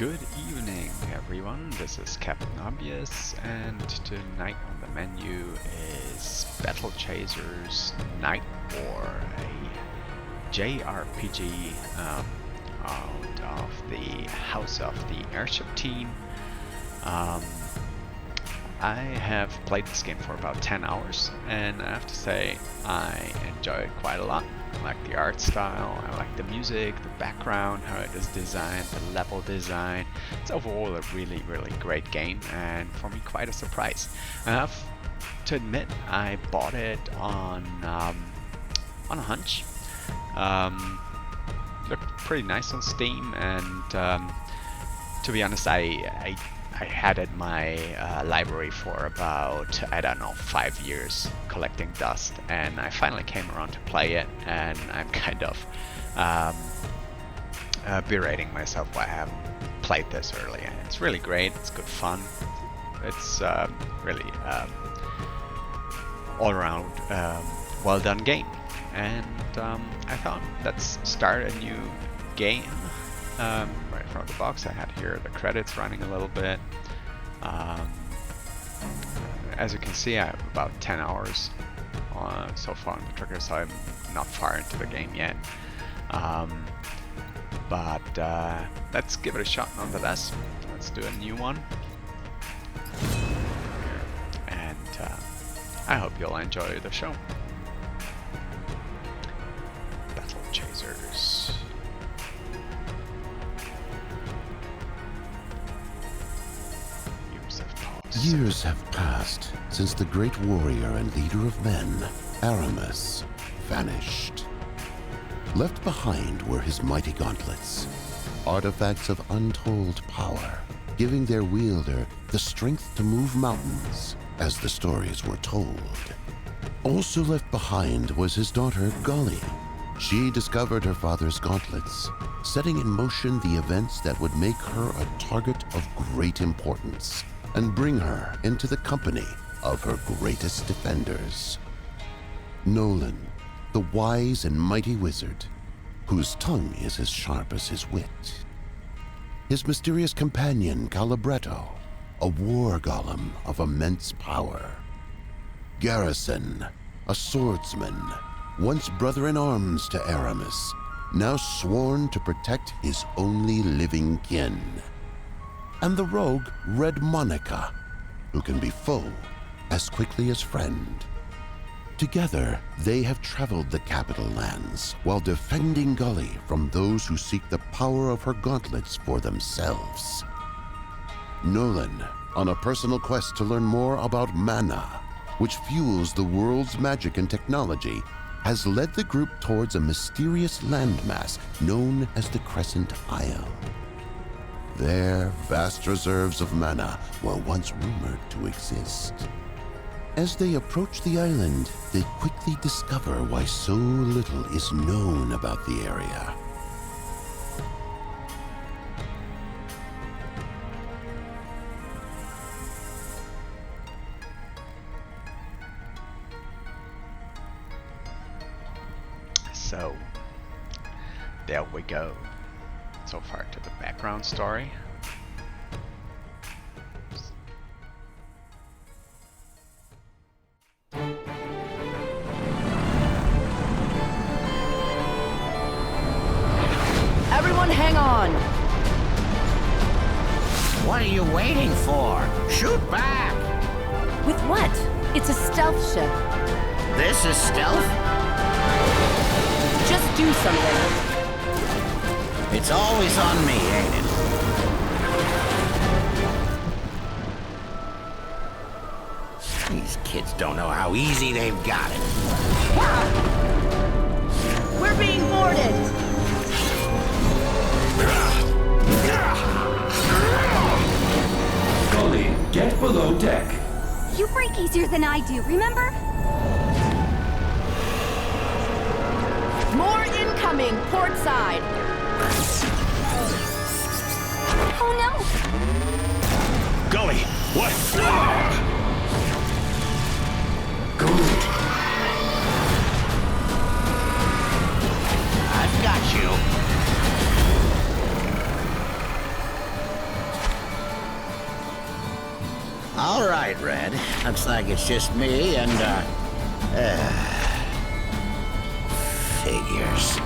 Good evening, everyone. This is Captain Obvious, and tonight on the menu is Battle Chasers Nightwar, a JRPG out of the House of the Airship team. I have played this game for about 10 hours, and I have to say I enjoy it quite a lot. I like the art style, I like the music, the background, how it is designed, the level design. It's overall a really, really great game, and for me quite a surprise. I have to admit, I bought it on a hunch. Looked pretty nice on Steam, and to be honest, I had it in my library for about, I don't know, 5 years collecting dust, and I finally came around to play it, and I'm kind of berating myself why I haven't played this earlier. It's really great, it's good fun, it's really all around well done game, and I thought let's start a new game. Right from the box. I had here the credits running a little bit. As you can see, I have about 10 hours so far on the trigger, so I'm not far into the game yet. But let's give it a shot nonetheless. Let's do a new one. And I hope you'll enjoy the show. Battle Chasers. Years have passed since the great warrior and leader of men, Aramis, vanished. Left behind were his mighty gauntlets, artifacts of untold power, giving their wielder the strength to move mountains, as the stories were told. Also left behind was his daughter, Gully. She discovered her father's gauntlets, setting in motion the events that would make her a target of great importance and bring her into the company of her greatest defenders. Nolan, the wise and mighty wizard, whose tongue is as sharp as his wit. His mysterious companion, Calibretto, a war golem of immense power. Garrison, a swordsman, once brother-in-arms to Aramis, now sworn to protect his only living kin. And the rogue Red Monica, who can be foe as quickly as friend. Together, they have traveled the capital lands while defending Gully from those who seek the power of her gauntlets for themselves. Nolan, on a personal quest to learn more about mana, which fuels the world's magic and technology, has led the group towards a mysterious landmass known as the Crescent Isle. There, vast reserves of mana were once rumored to exist. As they approach the island, they quickly discover why so little is known about the area. So, there we go. So far to the background story. Everyone hang on! What are you waiting for? Shoot back! With what? It's a stealth ship. This is stealth? Just do something. It's always on me, ain't it? These kids don't know how easy they've got it. We're being boarded! Gully, get below deck. You break easier than I do, remember? More incoming, port side! Oh no! Gully, what? I've got you. All right, Red. Looks like it's just me and, figures.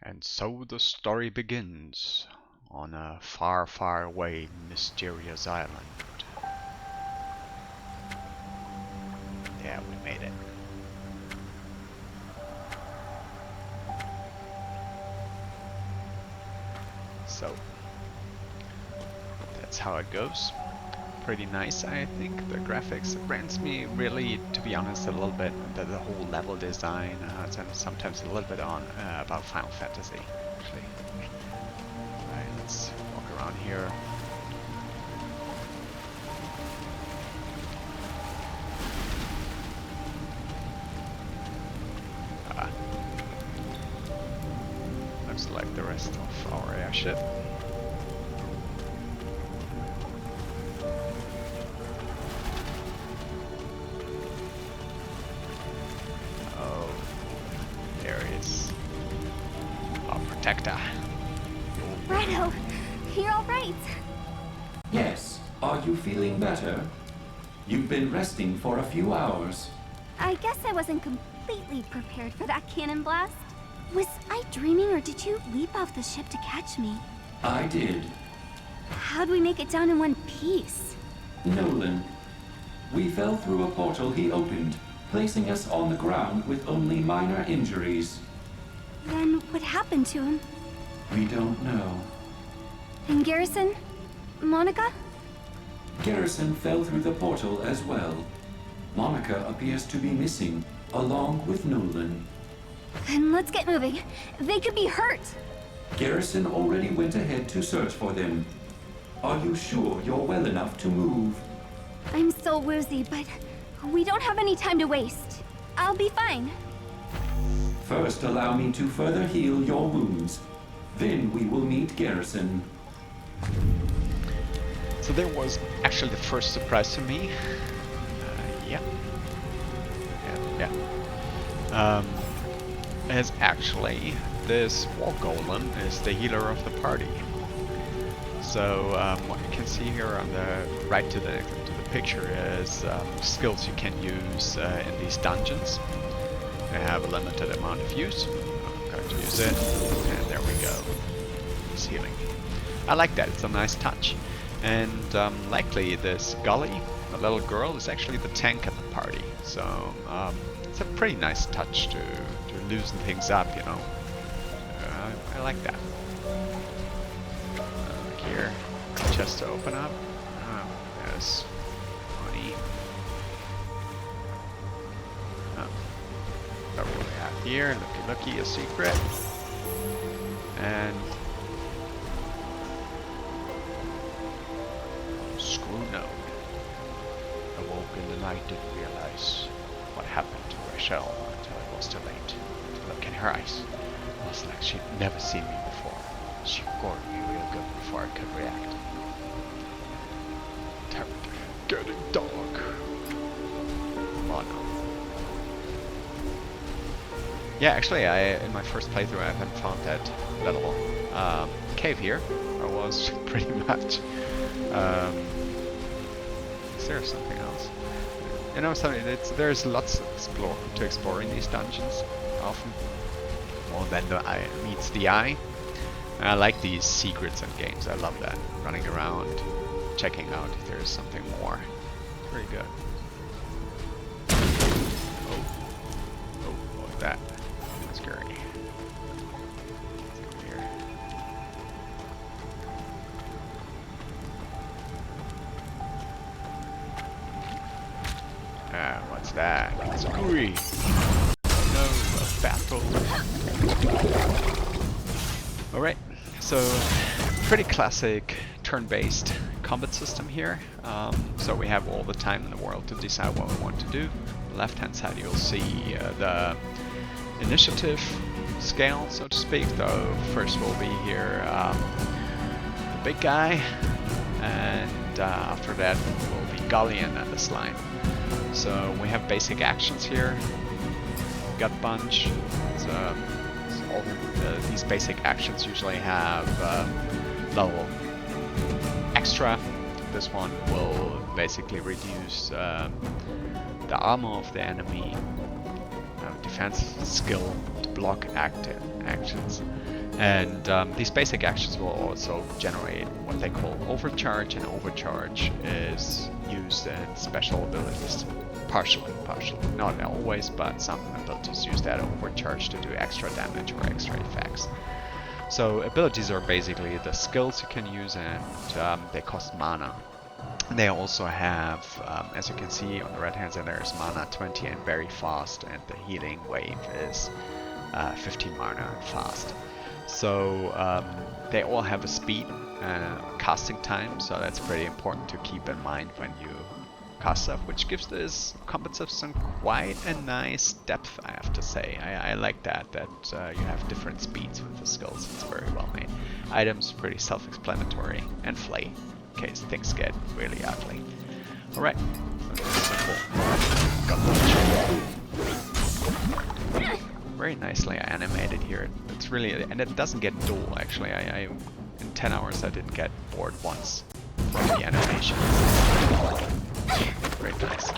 And so the story begins on a far, far away, mysterious island. Yeah, we made it. So, that's how it goes. Pretty nice, I think. The graphics reminds me really, to be honest, a little bit the whole level design. Sometimes a little bit on about Final Fantasy, actually. Right, let's walk around here. Looks like the rest of our airship. Protector. Redo, you're all right. Yes. Are you feeling better? You've been resting for a few hours. I guess I wasn't completely prepared for that cannon blast. Was I dreaming or did you leap off the ship to catch me? I did. How'd we make it down in one piece? Nolan. We fell through a portal he opened, placing us on the ground with only minor injuries. Then what happened to him? We don't know. And Garrison? Monica? Garrison fell through the portal as well. Monica appears to be missing, along with Nolan. Then let's get moving. They could be hurt. Garrison already went ahead to search for them. Are you sure you're well enough to move? I'm still woozy, but we don't have any time to waste. I'll be fine. First, allow me to further heal your wounds. Then we will meet Garrison. So there was actually the first surprise to me. Is actually this wall golem is the healer of the party. So what you can see here on the right to the picture is skills you can use in these dungeons. They have a limited amount of use. I'm going to use it, and there we go. It's healing. I like that. It's a nice touch. And likely this Gully, the little girl, is actually the tank of the party. So it's a pretty nice touch to loosen things up, you know. I like that. Here, chest to open up. Yes, money. What do we have here? Looky, a secret. And screw no. Awoke in the night, didn't realize what happened to Rachel until it was too late. To look in her eyes, it was like she'd never seen me before. She gored me real good before I could react. Terribly getting dark. Oh no. Yeah, actually, in my first playthrough I haven't found that little cave here. I was pretty much. Is there something else? You know, there's lots to explore in these dungeons. Often, more than the eye meets the eye. And I like these secrets in games. I love that. Running around, checking out if there's something more. Very good. Oh, like that. Scary. Let's go here. What's that? It's Uri. No, a battle. Alright, so pretty classic turn-based combat system here. So we have all the time in the world to decide what we want to do. On the left-hand side you'll see the initiative scale, so to speak. Though first will be here the big guy, and after that will be Gullion and the slime. So we have basic actions here. Gut punch. These basic actions usually have level extra. This one will basically reduce the armor of the enemy, defense skill to block active actions. And these basic actions will also generate what they call overcharge, and overcharge is used in special abilities. Partially. Not always, but some abilities use that overcharge to do extra damage or extra effects. So abilities are basically the skills you can use, and they cost mana. They also have, as you can see on the right hand side, there's mana 20 and very fast, and the healing wave is 15 mana and fast. So they all have a speed casting time, so that's pretty important to keep in mind when you cast stuff, which gives this combat system quite a nice depth, I have to say. I like that you have different speeds with the skills. It's very well made. Items pretty self-explanatory, and flay in case things get really ugly. Alright, simple. Gut punch. Very nicely animated here. It's really, and it doesn't get dull actually. I in 10 hours I didn't get bored once from the animation. Very nice.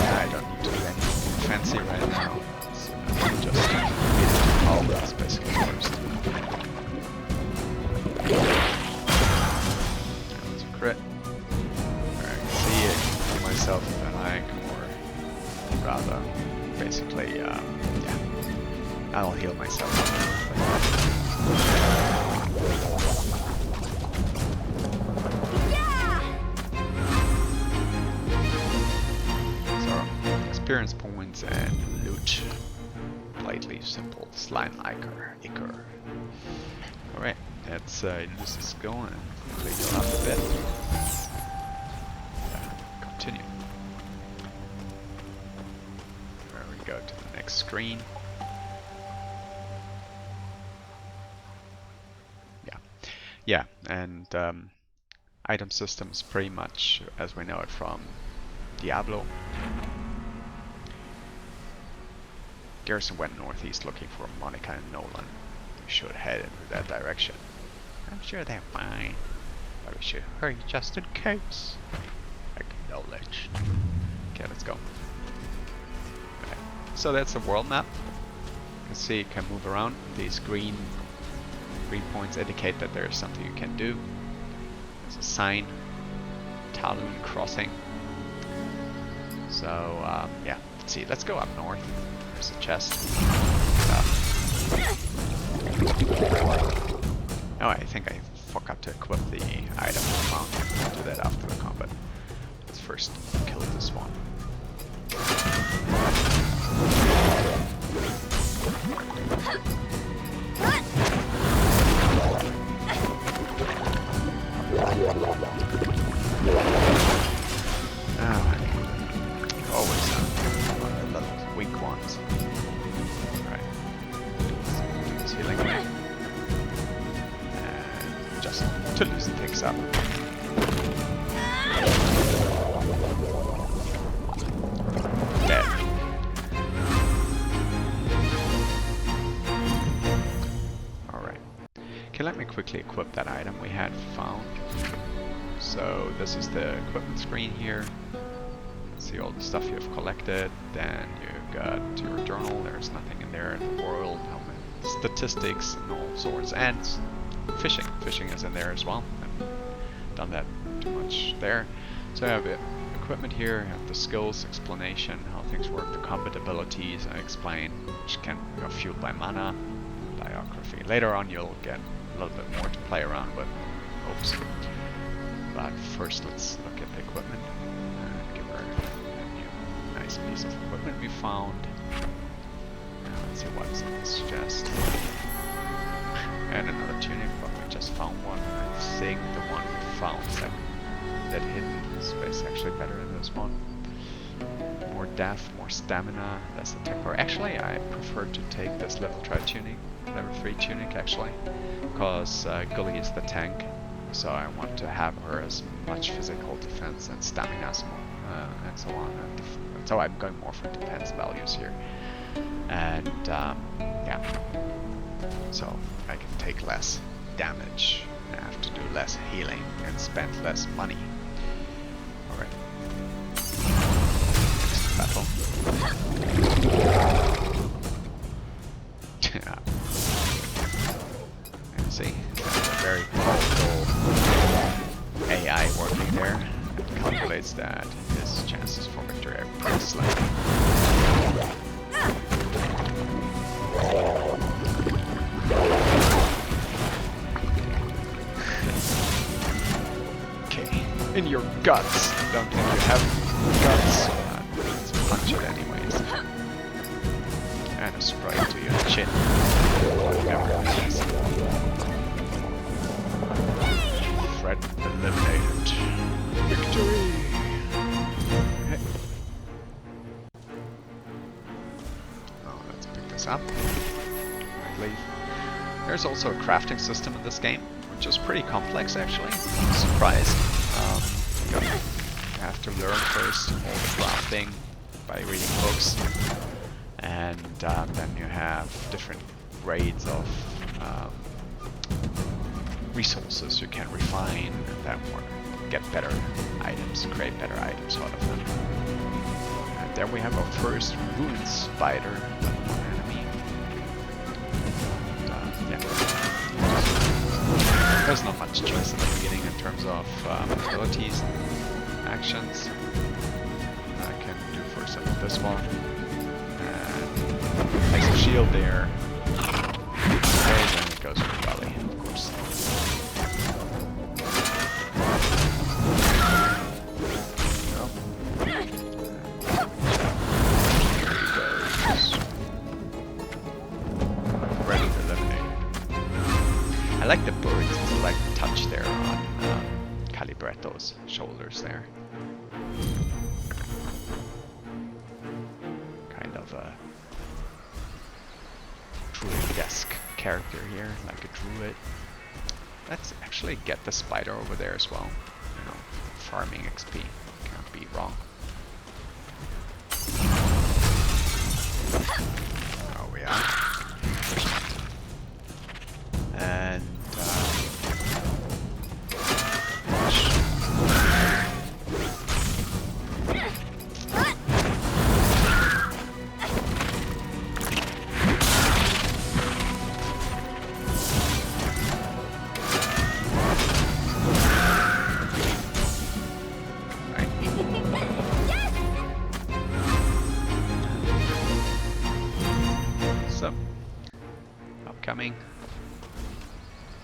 I don't need to do anything fancy right now. So just all this basically first. That's a crit. I can see it for myself if I like, or rather, basically, yeah. I'll heal myself. So, experience points and loot. Politely simple. Slime ichor. Alright, let's use this going and quickly heal up a bit. Continue. There we go to the next screen. Yeah, and item systems pretty much as we know it from Diablo. Garrison went northeast looking for Monica and Nolan. We should head into that direction. I'm sure they're fine, but we should hurry just in case. Acknowledged. Okay, let's go. Okay. So that's the world map. You can see you can move around. These green points indicate that there is something you can do. There's a sign, Talon Crossing. So yeah, let's see. Let's go up north. There's a chest. Oh, I think I forgot to equip the item I found. I'll do that after the combat. Let's first kill this one. Always the weak ones. Alright. Let's healing away. And just to loosen things up. Dead. Alright. Okay, let me quickly equip that item we had found. So this is the equipment screen here. See all the stuff you've collected. Then you've got your journal. There's nothing in there. The world, helmet, statistics, and all sorts. And fishing. Fishing is in there as well. I haven't done that too much there. So I have equipment here. I have the skills, explanation, how things work, the combat abilities. I explain which can be fueled by mana, biography. Later on, you'll get a little bit more to play around with. Oops. But first, let's look at the equipment. Give her a new nice piece of equipment we found. Let's see what's in this chest. And another tunic, but we just found one. I think the one we found that hidden space actually better than this one. more depth, more stamina, less attack power. Actually, I prefer to take this level 3 tunic actually, because Gully is the tank, so I want to have her as much physical defense and stamina and so on. And so I'm going more for defense values here, and yeah, so I can take less damage, I have to do less healing and spend less money. Alright. Next battle. Yeah. And see, a very powerful AI working there. It calculates that his chances for victory are pretty slim. In your guts. Don't think you have guts. Let's punch it anyways. And a sprite to your chin. Whatever it is. Threat eliminated. Victory! Okay. Oh, let's pick this up. Right, leave. There's also a crafting system in this game, which is pretty complex actually. I'm surprised. You have to learn first all the crafting by reading books, and then you have different grades of resources you can refine and then get better items, create better items out of them. And there we have our first ruined spider, level 1 enemy. And, yeah. There's not much choice in the beginning in terms of abilities, actions. I can do for example this one, and place a shield there. Okay, then it goes for Gully, of course. No. Ready to eliminate. I like the birds. It's like touch there on Calibretto's shoulders there. Kind of a druid-esque character here, like a druid. Let's actually get the spider over there as well. You know, farming XP. Can't be wrong. Oh, we are. And so, upcoming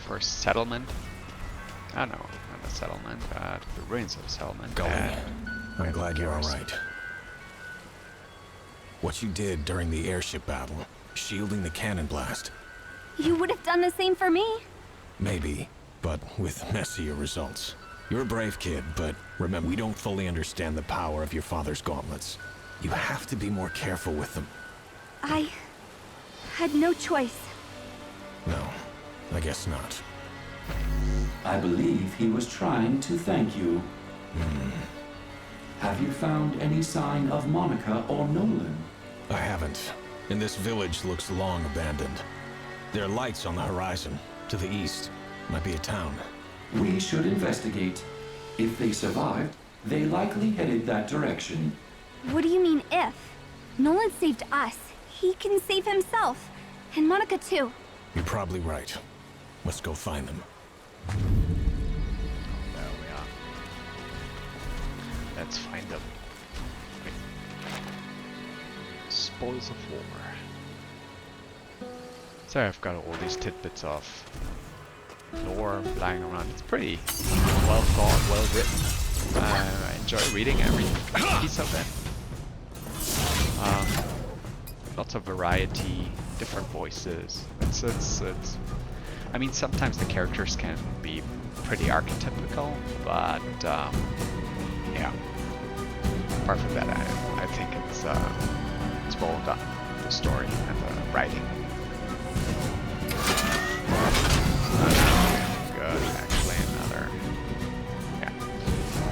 first settlement. Oh no, not a settlement, but the ruins of a settlement. Gully, I'm glad you're alright. What you did during the airship battle, shielding the cannon blast. You would have done the same for me. Maybe, but with messier results. You're a brave kid, but remember, we don't fully understand the power of your father's gauntlets. You have to be more careful with them. I had no choice. No, I guess not. I believe he was trying to thank you. Have you found any sign of Monica or Nolan? I haven't. And this village looks long abandoned. There are lights on the horizon. To the east. Might be a town. We should investigate. If they survived, they likely headed that direction. What do you mean if? Nolan saved us. He can save himself. And Monica too. You're probably right. Let's go find them. There we are. Let's find them. Wait. Spoils of war. So I've got all these tidbits of lore flying around. It's pretty well thought, well written. I enjoy reading every piece of it. Lots of variety, different voices. It's I mean, sometimes the characters can be pretty archetypical, but yeah. apart from that, I think it's well done, the story and the writing. Good, actually another. Yeah.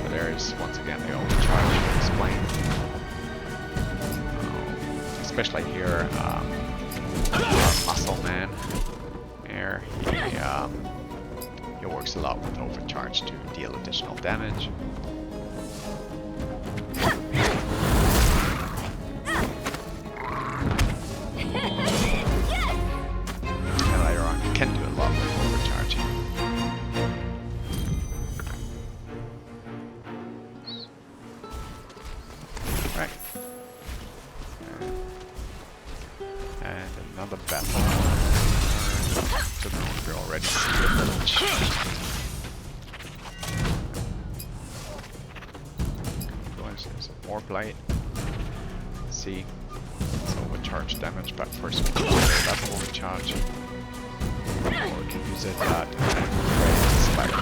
But there's once again the overcharge explained. Especially here, our muscle man. Here, he works a lot with overcharge to deal additional damage. And later on, you can do a lot with overcharge. Right. And another battle. So now we already see the village. There's a more blade. Let's see. It's overcharge damage, but first we can use that overcharge. Or we can use it and select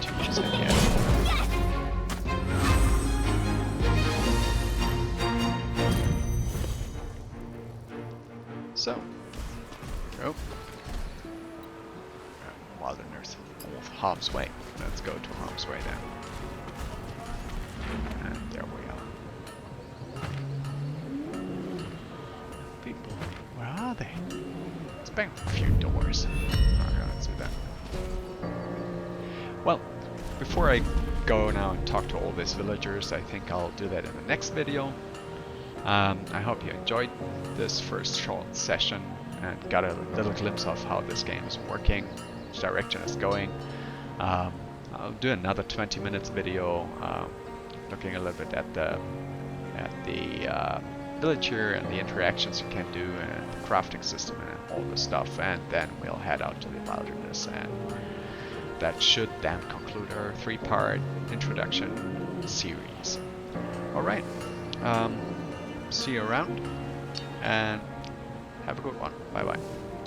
to use it again. So, go. Wilderness of Harm's Way. Let's go to Harm's Way then. And there we are. People, where are they? Let's bang a few doors. Okay, let's do that. Well, before I go now and talk to all these villagers, I think I'll do that in the next video. I hope you enjoyed this first short session and got a little glimpse of how this game is working, which direction it's going. I'll do another 20 minutes video looking a little bit at the village here and the interactions you can do and the crafting system and all this stuff, and then we'll head out to the wilderness, and that should then conclude our 3-part introduction series. Alright, see you around and have a good one. Bye bye.